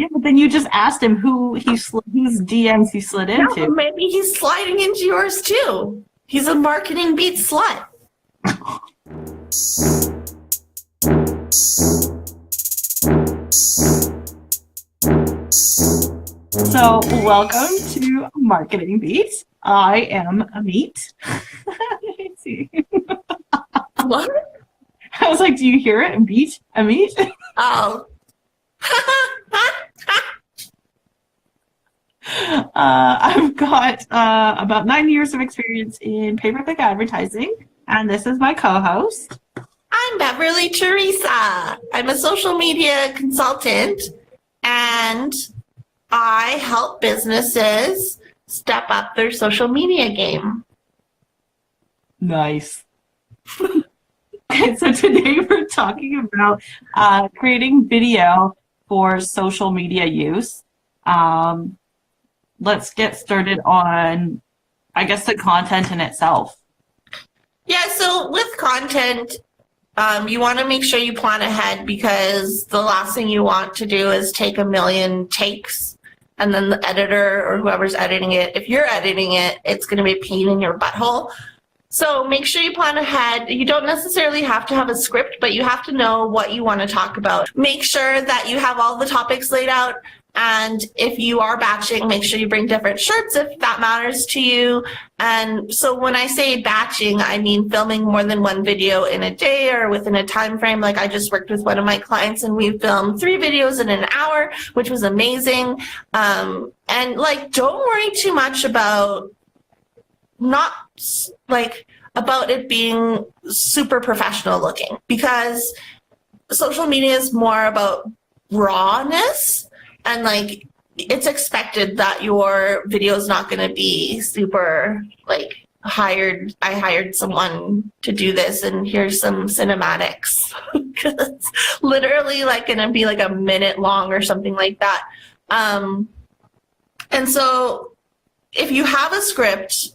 Yeah, but then you just asked him whose DMs he slid into. No, maybe he's sliding into yours too. He's a marketing beat slut. So, welcome to Marketing Beats. I am Ameet. Let's see. What? I was like, do you hear it? Ameet? Oh. I've got about 9 years of experience in pay-per-click advertising, and this is my co-host. I'm Beverley Theresa. I'm a social media consultant, and I help businesses step up their social media game. Nice. Okay, so today we're talking about creating video for social media use. Let's get started on, I guess, the content in itself. Yeah, so with content, you want to make sure you plan ahead, because the last thing you want to do is take a million takes and then the editor or whoever's editing it, if you're editing it, it's going to be a pain in your butthole. So make sure you plan ahead. You don't necessarily have to have a script, but you have to know what you want to talk about. Make sure that you have all the topics laid out. And if you are batching, make sure you bring different shirts if that matters to you. And so when I say batching, I mean filming more than one video in a day or within a time frame. Like, I just worked with one of my clients and we filmed 3 videos in an hour, which was amazing. And like, don't worry too much about about it being super professional looking, because social media is more about rawness. And like, it's expected that your video is not going to be super like I hired someone to do this and here's some cinematics. It's literally like going to be like a minute long or something like that. And so if you have a script,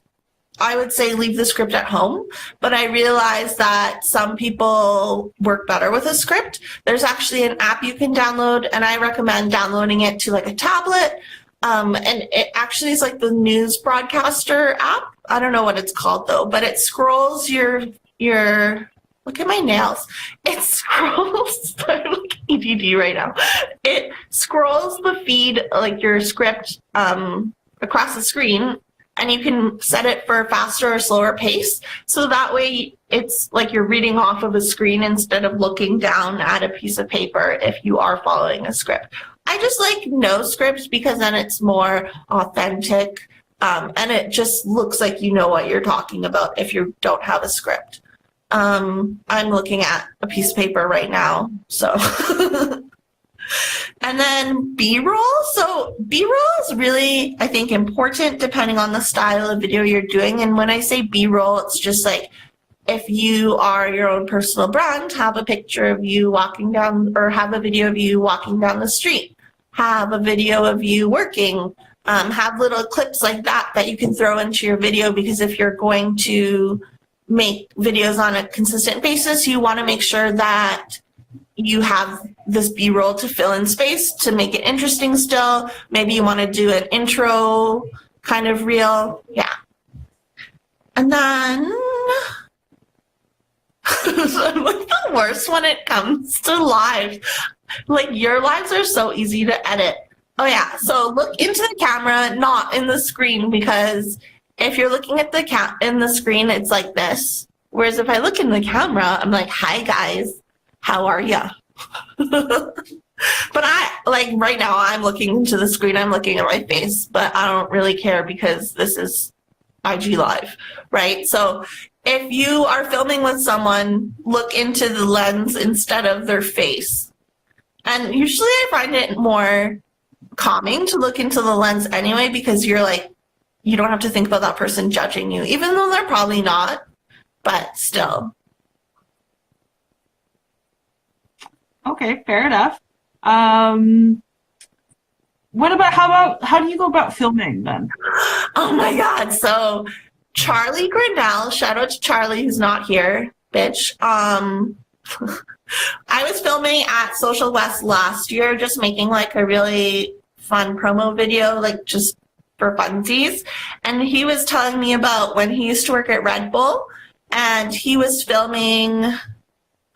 I would say leave the script at home, but I realize that some people work better with a script. There's actually an app you can download, and I recommend downloading it to like a tablet. And it actually is like the news broadcaster app. I don't know what it's called though, but it scrolls your look at my nails. It scrolls, I'm like ADD right now. It scrolls the feed, like your script, across the screen. And you can set it for a faster or slower pace. So that way it's like you're reading off of a screen instead of looking down at a piece of paper if you are following a script. I just like no scripts, because then it's more authentic. And it just looks like you know what you're talking about if you don't have a script. I'm looking at a piece of paper right now, so. And then B-roll. So B-roll is really, I think, important depending on the style of video you're doing. And when I say B-roll, it's just like, if you are your own personal brand, have a picture of you walking down, or have a video of you walking down the street. Have a video of you working. Have little clips like that you can throw into your video, because if you're going to make videos on a consistent basis, you want to make sure that you have this B-roll to fill in space to make it interesting still. Maybe you want to do an intro kind of reel. Yeah. And then I'm like the worst when it comes to lives. Like, your lives are so easy to edit. Oh yeah. So look into the camera, not in the screen, because if you're looking at in the screen, it's like this. Whereas if I look in the camera, I'm like, hi guys. How are ya? But like right now I'm looking into the screen, I'm looking at my face, but I don't really care because this is IG Live, right? So if you are filming with someone, look into the lens instead of their face. And usually I find it more calming to look into the lens anyway, because you're like, you don't have to think about that person judging you, even though they're probably not, but still. Okay, fair enough. How do you go about filming then? Oh my God. So Charlie Grinnell, shout out to Charlie who's not here, bitch. I was filming at Social West last year, just making like a really fun promo video, like just for funsies. And he was telling me about when he used to work at Red Bull, and he was filming,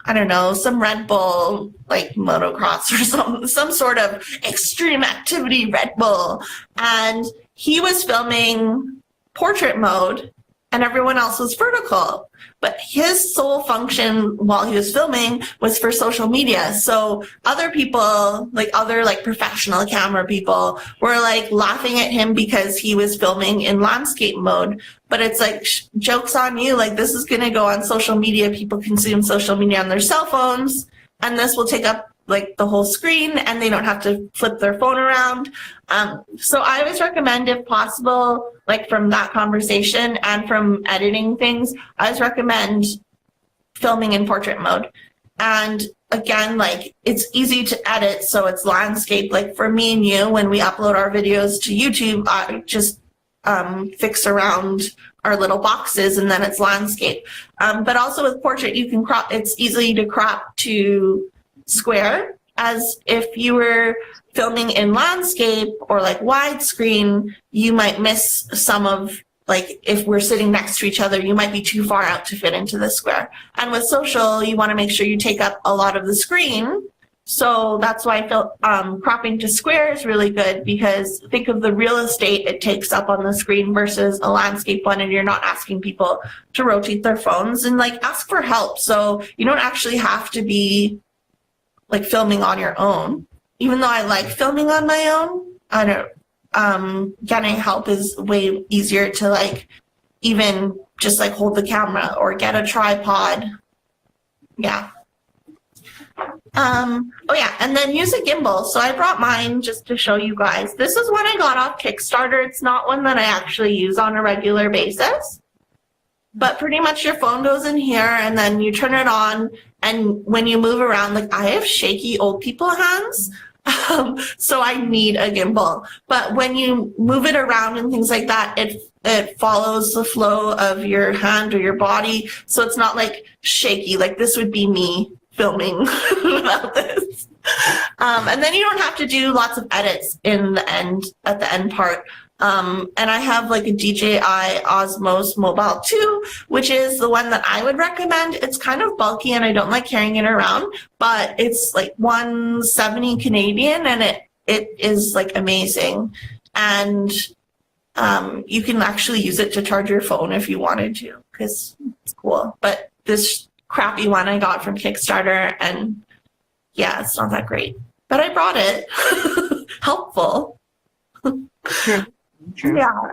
I don't know, some Red Bull like motocross or some sort of extreme activity Red Bull. And he was filming portrait mode and everyone else was vertical. But his sole function while he was filming was for social media. So other people, like other like professional camera people, were like laughing at him because he was filming in landscape mode. But it's like, joke's on you, like this is gonna go on social media. People consume social media on their cell phones, and this will take up like the whole screen and they don't have to flip their phone around. So I always recommend, if possible, like from that conversation and from editing things, I always recommend filming in portrait mode. And again, like it's easy to edit, so it's landscape. Like for me and you, when we upload our videos to YouTube, I just fix around our little boxes and then it's landscape. But also with portrait, you can crop, it's easy to crop to square, as if you were filming in landscape or like widescreen, you might miss some of, like if we're sitting next to each other, you might be too far out to fit into the square. And with social, you want to make sure you take up a lot of the screen. So that's why I felt cropping to square is really good, because think of the real estate it takes up on the screen versus a landscape one, and you're not asking people to rotate their phones, and like ask for help. So you don't actually have to be like filming on your own. Even though I like filming on my own, I don't, getting help is way easier to like even just like hold the camera or get a tripod. Yeah. Oh yeah, and then use a gimbal. So I brought mine just to show you guys. This is one I got off Kickstarter. It's not one that I actually use on a regular basis. But pretty much your phone goes in here and then you turn it on, and when you move around, like I have shaky old people hands, so I need a gimbal. But when you move it around and things like that, it follows the flow of your hand or your body, so it's not like shaky. Like this would be me filming without this. And then you don't have to do lots of edits in the end, at the end part. And I have like a DJI Osmos Mobile 2, which is the one that I would recommend. It's kind of bulky and I don't like carrying it around, but it's like 170 Canadian and it is like amazing. And you can actually use it to charge your phone if you wanted to, because it's cool. But this crappy one I got from Kickstarter, and yeah, it's not that great. But I brought it. Helpful. True. Yeah.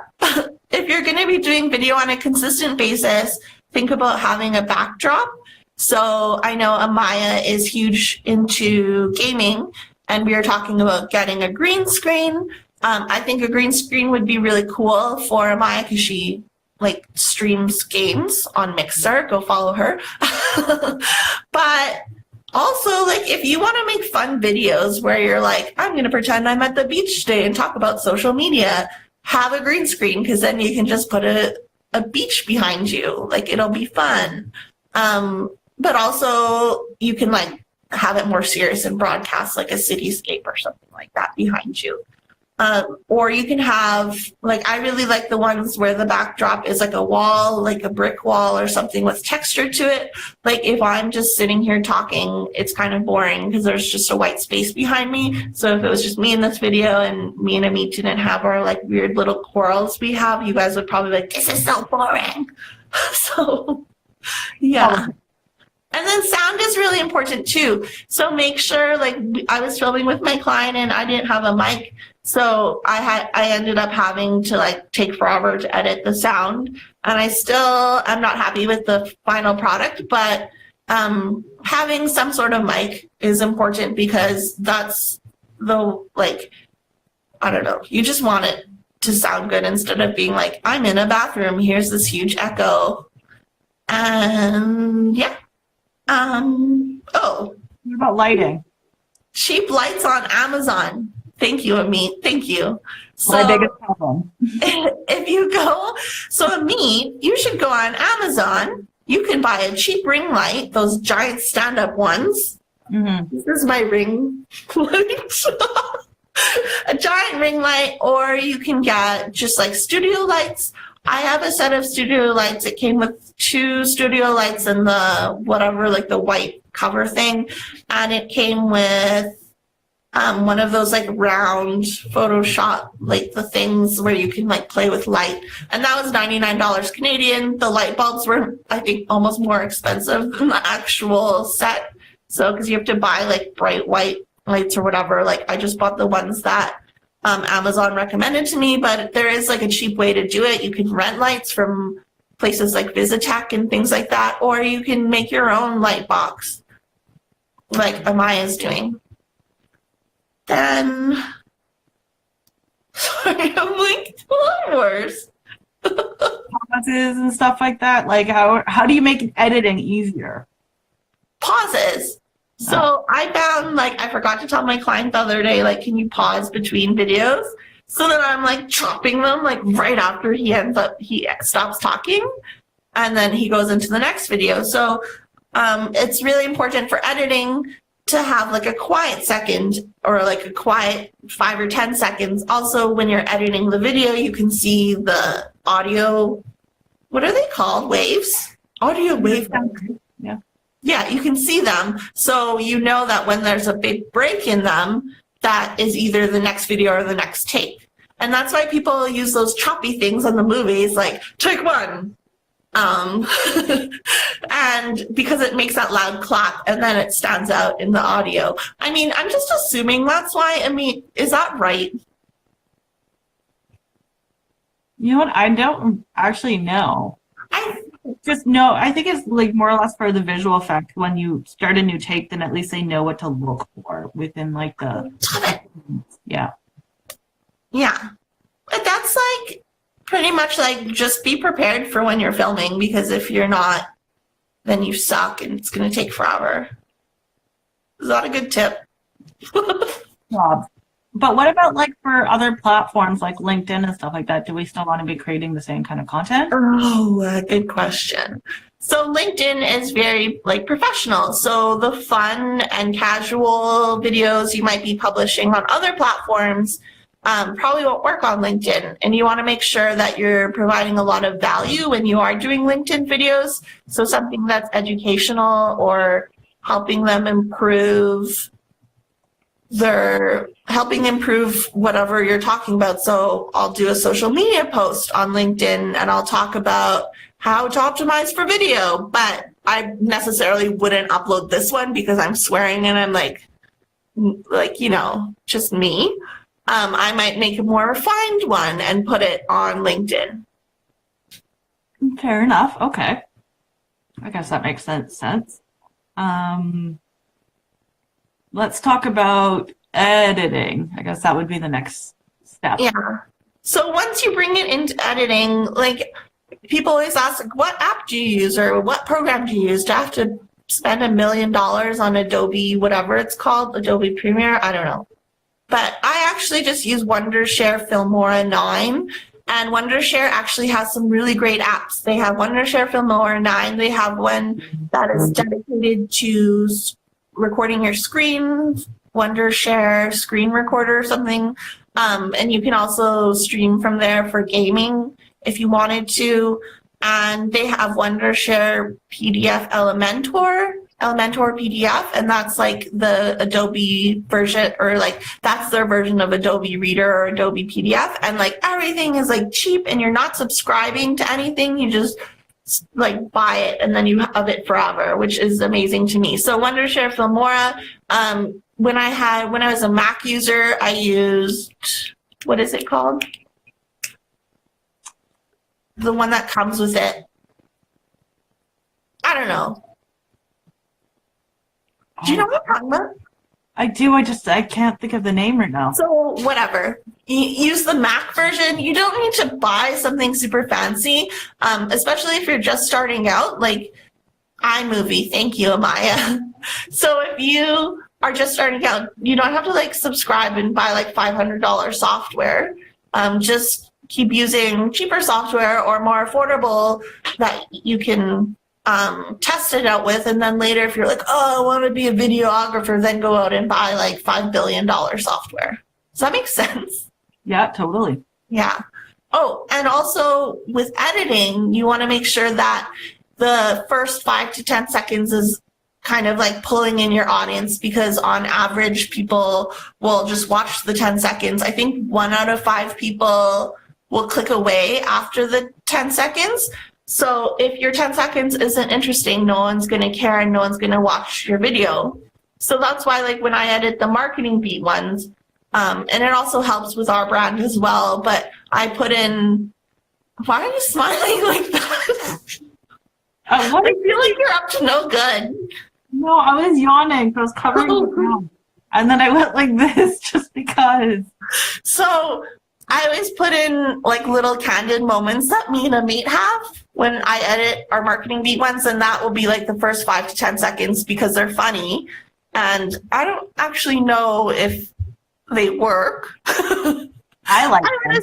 If you're going to be doing video on a consistent basis, think about having a backdrop. So I know Amaya is huge into gaming, and we are talking about getting a green screen. I think a green screen would be really cool for Amaya because she like streams games on Mixer. Go follow her. But also, like, if you want to make fun videos where you're like, I'm going to pretend I'm at the beach today and talk about social media, have a green screen, because then you can just put a beach behind you. Like, it'll be fun. But also, you can, like, have it more serious and broadcast, like, a cityscape or something like that behind you. Or you can have, like, I really like the ones where the backdrop is like a wall, like a brick wall or something with texture to it. Like if I'm just sitting here talking, it's kind of boring because there's just a white space behind me. So if it was just me in this video and me and Ameet didn't have our like weird little quarrels we have, you guys would probably be like, this is so boring. So yeah. And then sound is really important too. So make sure, like I was filming with my client and I didn't have a mic. So I ended up having to like take forever to edit the sound, and I still am not happy with the final product, but having some sort of mic is important because that's the, like, I don't know, you just want it to sound good instead of being like, I'm in a bathroom, here's this huge echo. And yeah. Oh. What about lighting? Cheap lights on Amazon. Thank you, Ameet. Thank you. So, my biggest problem. If you go, so Ameet, you should go on Amazon. You can buy a cheap ring light, those giant stand-up ones, This is my ring light. A giant ring light, or you can get just like studio lights. I have a set of studio lights. It came with 2 studio lights and the whatever, like the white cover thing. And it came with one of those like round Photoshop, like the things where you can like play with light. And that was $99 Canadian. The light bulbs were, I think, almost more expensive than the actual set. So, because you have to buy like bright white lights or whatever. Like I just bought the ones that Amazon recommended to me, but there is like a cheap way to do it. You can rent lights from places like Visitech and things like that, or you can make your own light box like Amaya's doing. Then, sorry, I'm like, flowers. Pauses and stuff like that. Like how do you make editing easier? Pauses. So I found, like, I forgot to tell my client the other day, like, can you pause between videos? So then I'm like chopping them like right after he stops talking, and then he goes into the next video. So it's really important for editing to have like a quiet second or like a quiet 5 or 10 seconds. Also, when you're editing the video, you can see the audio, what are they called? Waves? Audio wave. Yeah. Yeah, you can see them. So you know that when there's a big break in them, that is either the next video or the next take. And that's why people use those choppy things in the movies, like take 1. And because it makes that loud clap and then it stands out in the audio. I mean, I'm just assuming that's why. I mean, is that right? You know what? I don't actually know. I think it's like more or less for the visual effect. When you start a new take, then at least they know what to look for within like the. Yeah. Yeah. But that's like pretty much like just be prepared for when you're filming, because if you're not, then you suck and it's going to take forever. Is that a good tip? Job. But what about like for other platforms like LinkedIn and stuff like that? Do we still want to be creating the same kind of content? Oh, good question. So LinkedIn is very like professional. So the fun and casual videos you might be publishing on other platforms probably won't work on LinkedIn. And you want to make sure that you're providing a lot of value when you are doing LinkedIn videos. So something that's educational or helping them improve whatever you're talking about. So I'll do a social media post on LinkedIn and I'll talk about how to optimize for video, but I necessarily wouldn't upload this one because I'm swearing and I'm like, you know, just me. I might make a more refined one and put it on LinkedIn. Fair enough. Okay. I guess that makes sense. Let's talk about editing. I guess that would be the next step. Yeah. So once you bring it into editing, like people always ask, like, what app do you use or what program do you use? Do I have to spend $1 million on Adobe, whatever it's called, Adobe Premiere? I don't know. But I actually just use Wondershare Filmora 9. And Wondershare actually has some really great apps. They have Wondershare Filmora 9. They have one that is dedicated to recording your screen, Wondershare Screen Recorder or something. And you can also stream from there for gaming if you wanted to. And they have Wondershare PDF Elementor PDF, and that's like the Adobe version, or like that's their version of Adobe Reader or Adobe PDF. And like everything is like cheap and you're not subscribing to anything. You just like buy it and then you have it forever, which is amazing to me. So Wondershare Filmora, when I was a Mac user, I used, what is it called? The one that comes with it. I don't know. Do you know what I'm talking about? I do. I can't think of the name right now. So whatever. Use the Mac version. You don't need to buy something super fancy, especially if you're just starting out, like iMovie. Thank you, Amaya. So if you are just starting out, you don't have to like subscribe and buy like $500 software. Just keep using cheaper software or more affordable that you can test it out with, and then later if you're like, oh, I want to be a videographer, then go out and buy like $5 billion software. Does that make sense? Yeah, totally. Yeah. Oh, and also with editing, you want to make sure that the first 5 to 10 seconds is kind of like pulling in your audience, because on average, people will just watch the 10 seconds. I think 1 out of 5 people will click away after the 10 seconds. So if your 10 seconds isn't interesting, no one's going to care and no one's going to watch your video. So that's why, like, when I edit the marketing beat ones, and it also helps with our brand as well, but I put in, why are you smiling like that? I feel like you're up to no good. No, I was yawning. I was covering my mouth. And then I went like this just because. So I always put in like little candid moments that me and Ameet have when I edit our marketing beat ones, and that will be like the first 5 to 10 seconds because they're funny. And I don't actually know if they work. I like them.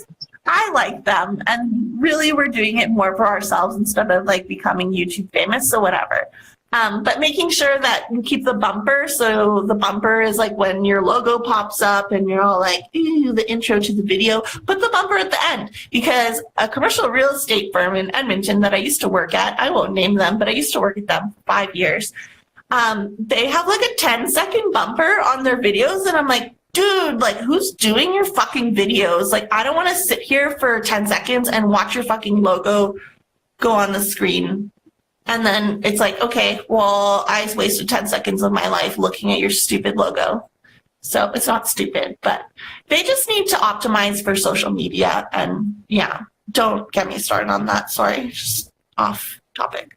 I like them, and really we're doing it more for ourselves instead of like becoming YouTube famous, so whatever. But making sure that you keep the bumper. So the bumper is like when your logo pops up and you're all like, ooh, the intro to the video. Put the bumper at the end, because a commercial real estate firm in Edmonton that I used to work at, I won't name them, but I used to work at them for 5 years. They have like a 10-second bumper on their videos, and I'm like, dude, like, who's doing your fucking videos? Like, I don't want to sit here for 10 seconds and watch your fucking logo go on the screen. And then it's like, okay, well, I wasted 10 seconds of my life looking at your stupid logo. So it's not stupid, but they just need to optimize for social media. And yeah, don't get me started on that. Sorry, just off topic.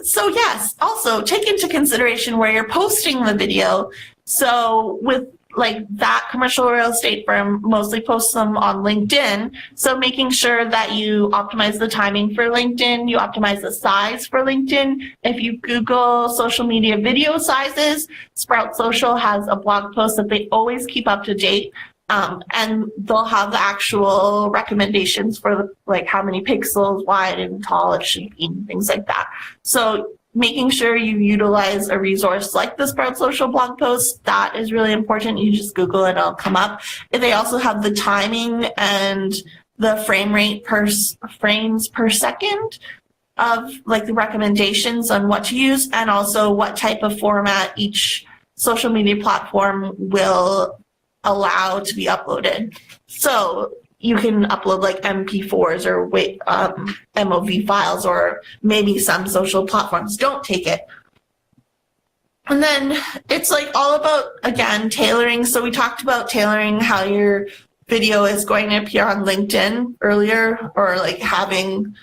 So yes, also take into consideration where you're posting the video. So with like that commercial real estate firm mostly posts them on LinkedIn. So making sure that you optimize the timing for LinkedIn, you optimize the size for LinkedIn. If you Google social media video sizes, Sprout Social has a blog post that they always keep up to date. And they'll have the actual recommendations for the, like how many pixels wide and tall it should be and things like that. So making sure you utilize a resource like the Sprout Social blog post, that is really important. You just Google it, it'll come up. And they also have the timing and the frame rate per frames per second of like the recommendations on what to use, and also what type of format each social media platform will allow to be uploaded. So you can upload like MP4s or MOV files, or maybe some social platforms don't take it. And then it's like all about, again, tailoring. So we talked about tailoring how your video is going to appear on LinkedIn earlier, or like having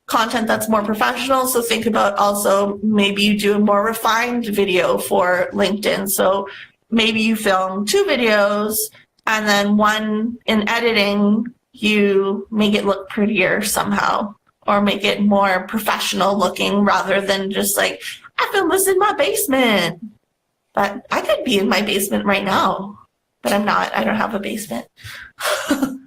content that's more professional. So think about also maybe you do a more refined video for LinkedIn. So maybe you film 2 videos, and then one in editing, you make it look prettier somehow, or make it more professional looking rather than just like, I filmed this in my basement. But I could be in my basement right now, but I'm not. I don't have a basement. And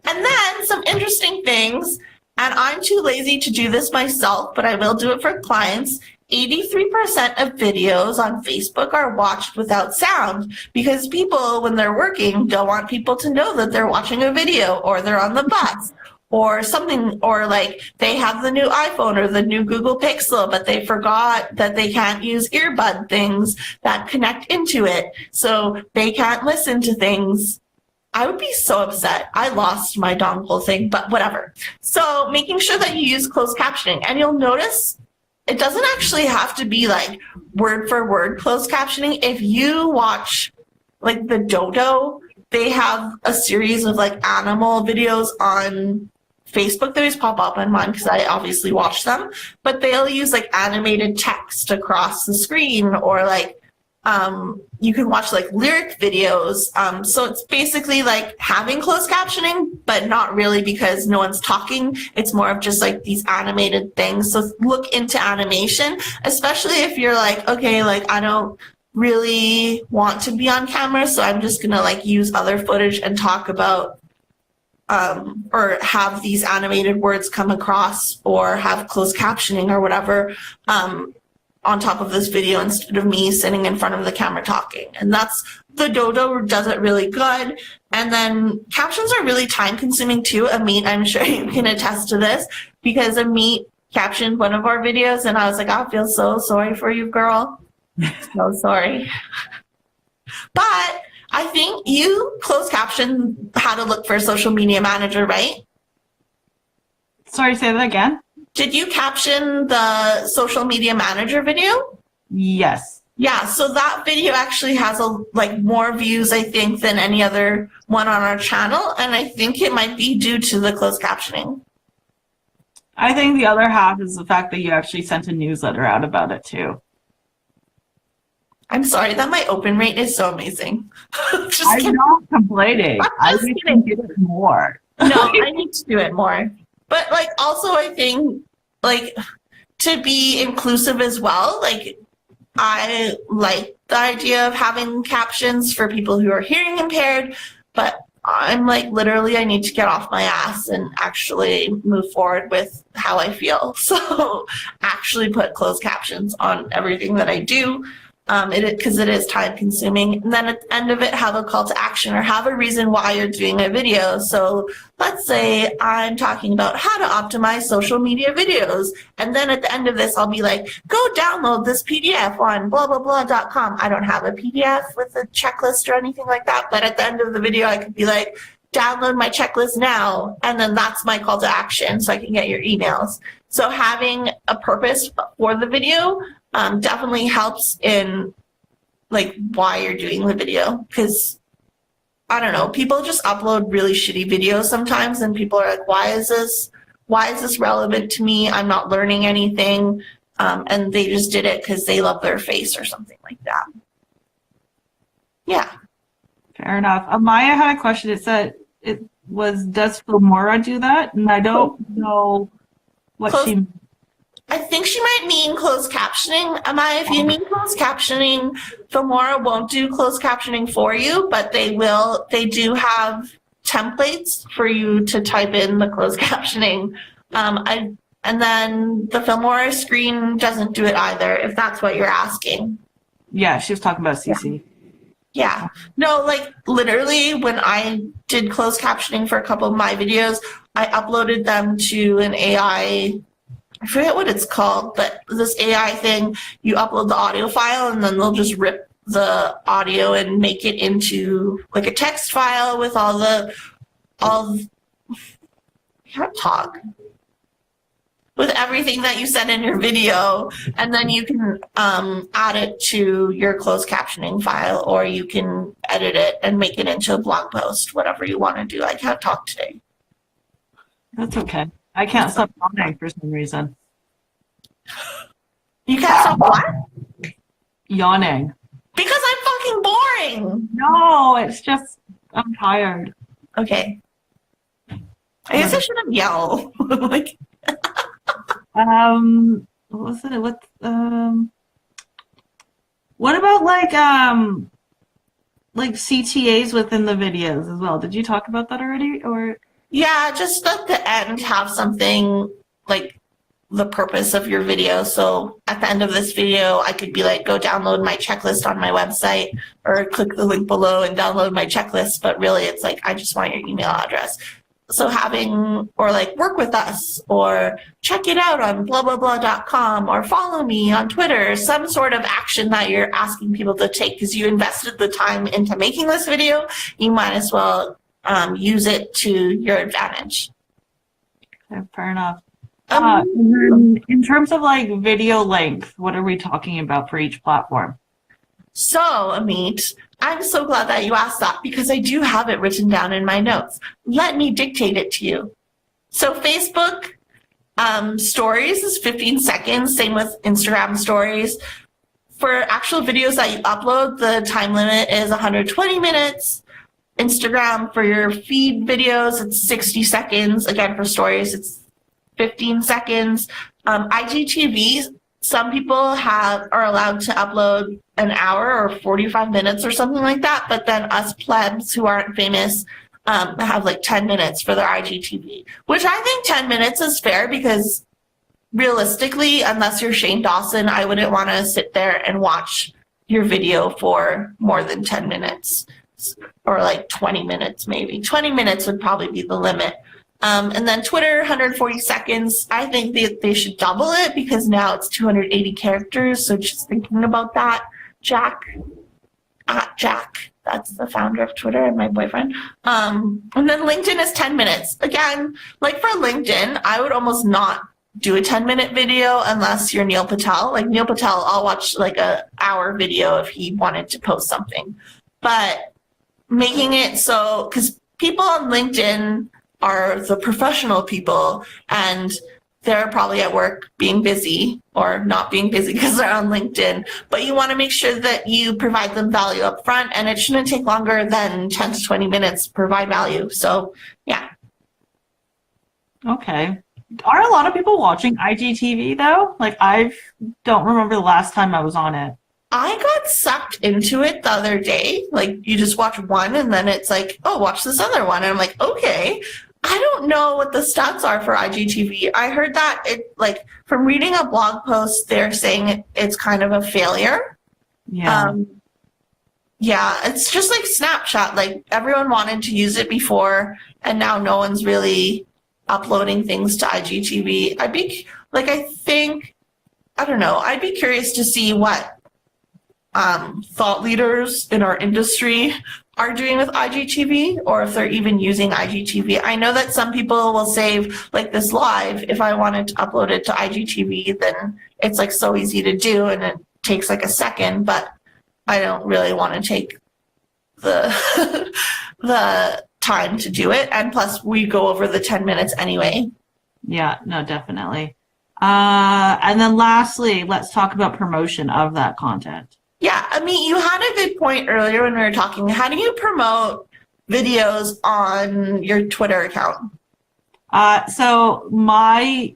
then some interesting things, and I'm too lazy to do this myself, but I will do it for clients. 83% of videos on Facebook are watched without sound, because people, when they're working, don't want people to know that they're watching a video, or they're on the bus or something, or like they have the new iPhone or the new Google Pixel, but they forgot that they can't use earbud things that connect into it. So they can't listen to things. I would be so upset. I lost my dongle thing, but whatever. So making sure that you use closed captioning, and you'll notice it doesn't actually have to be like word for word closed captioning. If you watch like the Dodo, they have a series of like animal videos on Facebook. They always pop up on mine because I obviously watch them, but they'll use like animated text across the screen, or like you can watch like lyric videos. So it's basically like having closed captioning, but not really, because no one's talking. It's more of just like these animated things. So look into animation, especially if you're like, okay, like I don't really want to be on camera, so I'm just gonna like use other footage and talk about or have these animated words come across or have closed captioning or whatever on top of this video instead of me sitting in front of the camera talking. And that's, the Dodo does it really good. And then captions are really time consuming too. Ameet, I'm sure you can attest to this, because Ameet captioned one of our videos and I was like, I feel so sorry for you, girl. So sorry. But I think you closed captioned how to look for a social media manager, right? Sorry, say that again? Did you caption the social media manager video? Yes. Yeah, so that video actually has more views, I think, than any other one on our channel, and I think it might be due to the closed captioning. I think the other half is the fact that you actually sent a newsletter out about it too. I'm sorry that my open rate is so amazing. I'm not complaining. I need to do it more. No, I need to do it more. But also I think to be inclusive as well, I like the idea of having captions for people who are hearing impaired, but I'm literally I need to get off my ass and actually move forward with how I feel. So actually put closed captions on everything that I do. Because it is time consuming. And then at the end of it, have a call to action or have a reason why you're doing a video. So let's say I'm talking about how to optimize social media videos. And then at the end of this, I'll be like, go download this PDF on blah, blah, blah.com. I don't have a PDF with a checklist or anything like that. But at the end of the video, I could be like, download my checklist now. And then that's my call to action so I can get your emails. So having a purpose for the video definitely helps in why you're doing the video, because I don't know, people just upload really shitty videos sometimes and people are like, why is this relevant to me? I'm not learning anything. And they just did it because they love their face or something like that. Yeah. Fair enough. Amaya had a question. It said does Filmora do that? And I don't know what she... I think she might mean closed captioning. Amaya, if you mean closed captioning, Filmora won't do closed captioning for you, but they do have templates for you to type in the closed captioning. And then the Filmora screen doesn't do it either, if that's what you're asking. Yeah, she was talking about CC. Yeah. No, literally when I did closed captioning for a couple of my videos, I uploaded them to an AI, I forget what it's called, but this AI thing, you upload the audio file and then they'll just rip the audio and make it into a text file with with everything that you said in your video, and then you can add it to your closed captioning file, or you can edit it and make it into a blog post, whatever you want to do. I can't talk today. That's okay. I can't stop yawning for some reason. You can't stop what? Yawning. Because I'm fucking boring. No, it's just I'm tired. Okay. I guess I shouldn't yell. What was it? What about CTAs within the videos as well? Did you talk about that already, or? Yeah, just at the end have something the purpose of your video. So at the end of this video, I could be like, go download my checklist on my website, or click the link below and download my checklist. But really it's I just want your email address. So having, or work with us, or check it out on blah, blah, blah.com, or follow me on Twitter, some sort of action that you're asking people to take because you invested the time into making this video, you might as well use it to your advantage. Okay, fair enough. And then in terms of video length, what are we talking about for each platform? So, Ameet, I'm so glad that you asked that because I do have it written down in my notes. Let me dictate it to you. So Facebook stories is 15 seconds, same with Instagram stories. For actual videos that you upload, the time limit is 120 minutes. Instagram, for your feed videos, it's 60 seconds. Again, for stories, it's 15 seconds. IGTV, some people are allowed to upload an hour or 45 minutes or something like that, but then us plebs who aren't famous, have like 10 minutes for their IGTV, which I think 10 minutes is fair because realistically, unless you're Shane Dawson, I wouldn't want to sit there and watch your video for more than 10 minutes or like 20 minutes maybe. 20 minutes would probably be the limit. And then Twitter, 140 seconds. I think they should double it because now it's 280 characters. So just thinking about that, Jack, that's the founder of Twitter and my boyfriend. And then LinkedIn is 10 minutes. Again, like for LinkedIn, I would almost not do a 10-minute video unless you're Neil Patel. Like Neil Patel, I'll watch like a hour video if he wanted to post something. But making it so, because people on LinkedIn are the professional people and they're probably at work being busy or not being busy because they're on LinkedIn, but you want to make sure that you provide them value up front, and it shouldn't take longer than 10 to 20 minutes to provide value. So yeah. Okay. Are a lot of people watching IGTV though? Like I don't remember the last time I was on it. I got sucked into it the other day. Like you just watch one and then it's like, oh, watch this other one. And I'm like, okay. I don't know what the stats are for IGTV. I heard that it, like, from reading a blog post, they're saying it's kind of a failure. Yeah. Yeah, it's just like Snapchat. Like everyone wanted to use it before, and now no one's really uploading things to IGTV. I'd be like, I don't know. I'd be curious to see what thought leaders in our industry are doing with IGTV, or if they're even using IGTV. I know that some people will save like this live. If I wanted to upload it to IGTV, then it's like so easy to do and it takes like a second, but I don't really want to take the the time to do it. And plus we go over the 10 minutes anyway. Yeah, no, definitely. And then lastly, let's talk about promotion of that content. Yeah, I mean, you had a good point earlier when we were talking. How do you promote videos on your Twitter account? So my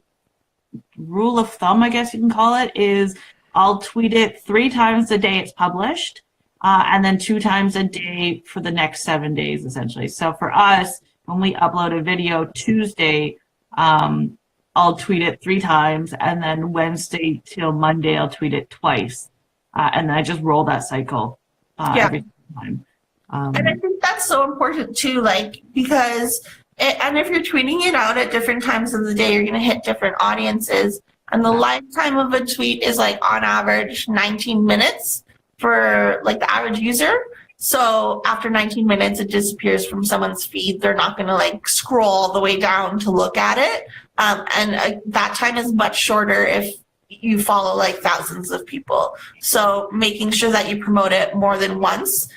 rule of thumb, I guess you can call it, is I'll tweet it 3 times a day it's published, and then 2 times a day for the next 7 days, essentially. So for us, when we upload a video Tuesday, I'll tweet it 3 times, and then Wednesday till Monday, I'll tweet it twice. And then I just roll that cycle every time. And I think that's so important too, like, because, and if you're tweeting it out at different times of the day, you're going to hit different audiences. And the lifetime of a tweet is like on average 19 minutes for like the average user. So after 19 minutes, it disappears from someone's feed. They're not going to like scroll all the way down to look at it. And that time is much shorter if you follow like thousands of people. So making sure that you promote it more than once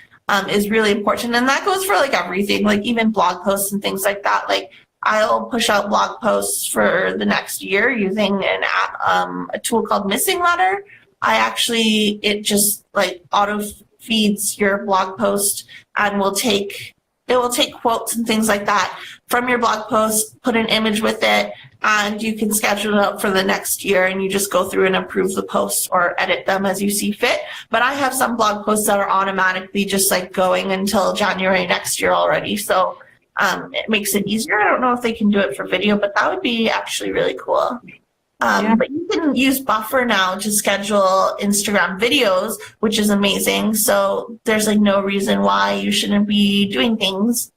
is really important. And that goes for like everything, like even blog posts and things like that. Like I'll push out blog posts for the next year using an app, a tool called Missing Letter. It just like auto feeds your blog post and it will take quotes and things like that from your blog post, put an image with it, and you can schedule it up for the next year, and you just go through and approve the posts or edit them as you see fit. But I have some blog posts that are automatically just like going until January next year already. So it makes it easier. I don't know if they can do it for video, but that would be actually really cool. But you can use Buffer now to schedule Instagram videos, which is amazing. So there's like no reason why you shouldn't be doing things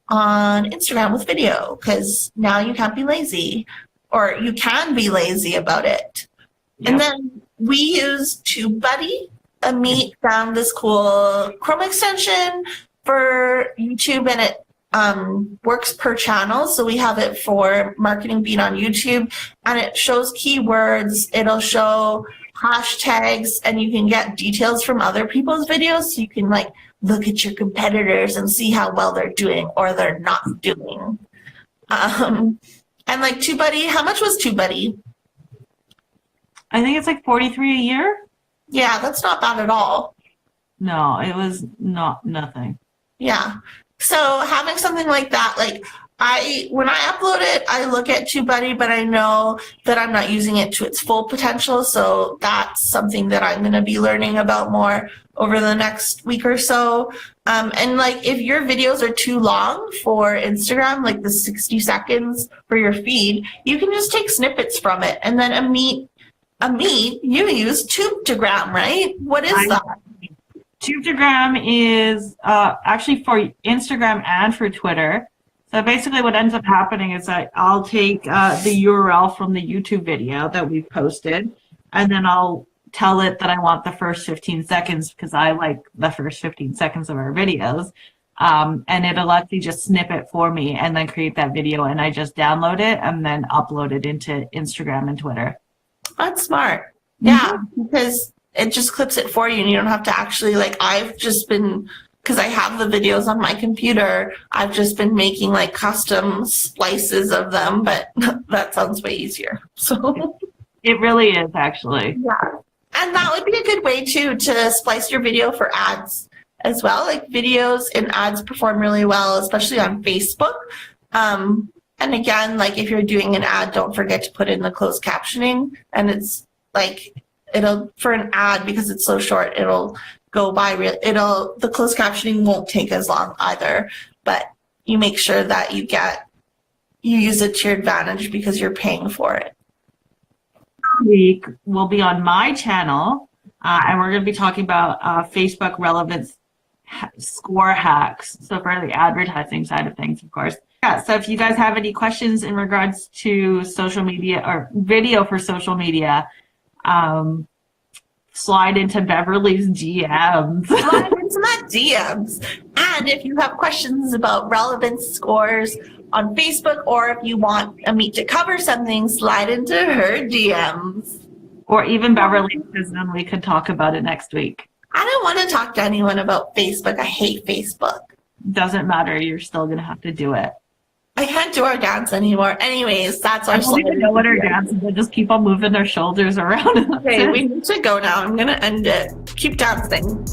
on Instagram with video, because now you can't be lazy, or you can be lazy about it. Yep. And then we use TubeBuddy. Ameet found this cool Chrome extension for YouTube, and it works per channel. So we have it for Marketing Beat on YouTube, and it shows keywords. It'll show hashtags, and you can get details from other people's videos. So you can like look at your competitors and see how well they're doing or they're not doing. And like TubeBuddy, how much was TubeBuddy? I think it's like $43 a year. Yeah, that's not bad at all. No, it was nothing. Yeah. So having something like that, like when I upload it, I look at TubeBuddy, but I know that I'm not using it to its full potential. So that's something that I'm going to be learning about more over the next week or so. And like if your videos are too long for Instagram, like the 60 seconds for your feed, you can just take snippets from it. And then Ameet, you use Tube-to-gram, right? What is that? Tube-to-gram is actually for Instagram and for Twitter. So basically what ends up happening is that I'll take the URL from the YouTube video that we've posted, and then I'll tell it that I want the first 15 seconds because I like the first 15 seconds of our videos. And it'll actually just snip it for me and then create that video, and I just download it and then upload it into Instagram and Twitter. That's smart. Yeah, because it just clips it for you and you don't have to actually, like, I've just been, because I have the videos on my computer, I've just been making like custom slices of them, but that sounds way easier. So it really is, actually. Yeah. And that would be a good way too to splice your video for ads as well. Like videos and ads perform really well, especially on Facebook. And again, like if you're doing an ad, don't forget to put in the closed captioning. And it's like, for an ad, because it's so short, it'll go by the closed captioning won't take as long either, but you make sure that you use it to your advantage because you're paying for it. Week will be on my channel, and we're going to be talking about Facebook relevance score hacks. So for the advertising side of things, of course. Yeah, so if you guys have any questions in regards to social media or video for social media, slide into Beverly's DMs. Slide into my DMs. And if you have questions about relevance scores on Facebook, or if you want Ameet to cover something, slide into her DMs. Or even Beverly, because then we could talk about it next week. I don't want to talk to anyone about Facebook. I hate Facebook. Doesn't matter. You're still going to have to do it. I can't do our dance anymore. Anyways, that's our I don't even know what our dance is. They just keep on moving their shoulders around. Okay, we need to go now. I'm going to end it. Keep dancing.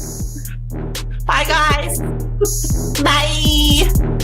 Bye, guys. Bye.